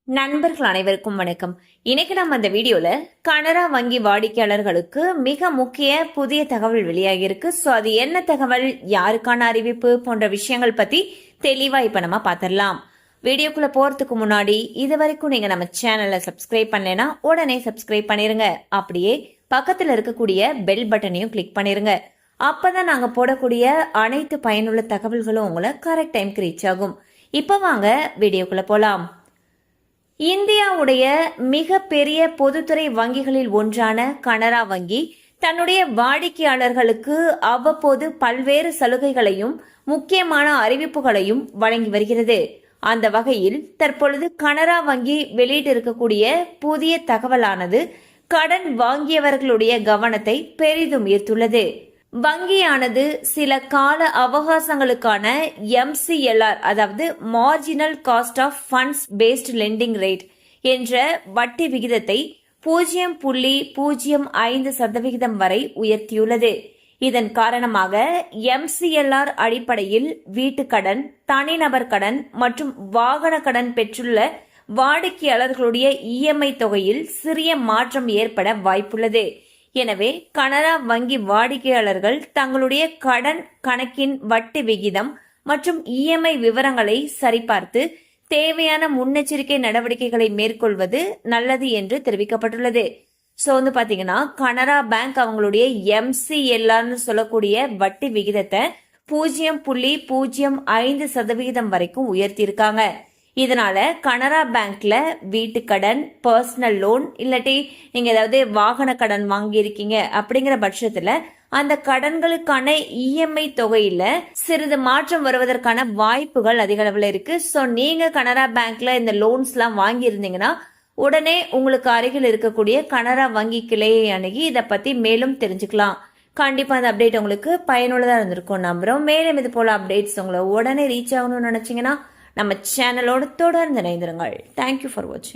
நண்பர்கள் அனைவருக்கும் வணக்கம். இன்னைக்கு நம்ம அந்த வீடியோல கனரா வங்கி வாடிக்கையாளர்களுக்கு மிக முக்கிய புதிய தகவல் வெளியாகி இருக்கு. சோ அது என்ன தகவல், யாருக்கான அறிவிப்பு போன்ற விஷயங்கள் பத்தி தெளிவா இப்ப நம்ம பாத்திரலாம். வீடியோக்குள்ள போறதுக்கு முன்னாடி இது வரைக்கும் நீங்க நம்ம சேனலை சப்ஸ்கிரைப் பண்ணலைன்னா உடனே சப்ஸ்கிரைப் பண்ணிருங்க. அப்படியே பக்கத்துல இருக்கக்கூடிய பெல் பட்டனையும் கிளிக் பண்ணிருங்க. அப்பதான் நாங்க போடக்கூடிய அனைத்து பயனுள்ள தகவல்களும் உங்களை கரெக்ட் டைம்க்கு ரீச் ஆகும். இப்ப வாங்க வீடியோக்குள்ள போலாம். இந்தியாவுடைய மிக பெரிய பொதுத்துறை வங்கிகளில் ஒன்றான கனரா வங்கி தன்னுடைய வாடிக்கையாளர்களுக்கு அவ்வப்போது பல்வேறு சலுகைகளையும் முக்கியமான அறிவிப்புகளையும் வழங்கி வருகிறது. அந்த வகையில் தற்பொழுது கனரா வங்கி வெளியிட்டிருக்கக்கூடிய புதிய தகவலானது கடன் வாங்கியவர்களுடைய கவனத்தை பெரிதும் ஈர்த்துள்ளது. வங்கியானது சில கால அவகாசங்களுக்கான MCLR அதாவது marginal cost of funds based lending rate என்ற வட்டி விகிதத்தை 0.05% வரை உயர்த்தியுள்ளது. இதன் காரணமாக MCLR அடிப்படையில் வீட்டுக்கடன், தனிநபர் கடன் மற்றும் வாகன கடன் பெற்றுள்ள வாடிக்கையாளர்களுடைய EMI தொகையில் சிறிய மாற்றம் ஏற்பட வாய்ப்புள்ளது. எனவே கனரா வங்கி வாடிக்கையாளர்கள் தங்களுடைய கடன் கணக்கின் வட்டி விகிதம் மற்றும் EMI விவரங்களை சரிபார்த்து தேவையான முன்னெச்சரிக்கை நடவடிக்கைகளை மேற்கொள்வது நல்லது என்று தெரிவிக்கப்பட்டுள்ளது. சோ பாத்தீங்கன்னா கனரா பேங்க் அவங்களுடைய MCLR சொல்லக்கூடிய வட்டி விகிதத்தை 0.05% வரைக்கும் உயர்த்தியிருக்காங்க. இதனால கனரா பேங்க்ல வீட்டுக்கடன், பர்சனல் லோன் இல்லாட்டி நீங்க ஏதாவது வாகன கடன் வாங்கியிருக்கீங்க அப்படிங்கிற பட்சத்துல அந்த கடன்களுக்கான EMI தொகையில சிறிது மாற்றம் வருவதற்கான வாய்ப்புகள் அதிக அளவுல இருக்கு. சோ நீங்க கனரா பேங்க்ல இந்த லோன்ஸ் எல்லாம் வாங்கி இருந்தீங்கன்னா உடனே உங்களுக்கு அருகில் இருக்கக்கூடிய கனரா வங்கி கிளையை அணுகி இதை பத்தி மேலும் தெரிஞ்சுக்கலாம். கண்டிப்பா அந்த அப்டேட் உங்களுக்கு பயனுள்ளதா இருந்திருக்கும் நம்புறோம். மேலும் இது போல அப்டேட்ஸ் உங்களை உடனே ரீச் ஆகணும்னு நினைச்சீங்கன்னா நம்ம சேனலோடு தொடர்ந்து இணைந்திருங்கள். தேங்க்யூ ஃபார் வாட்சிங்.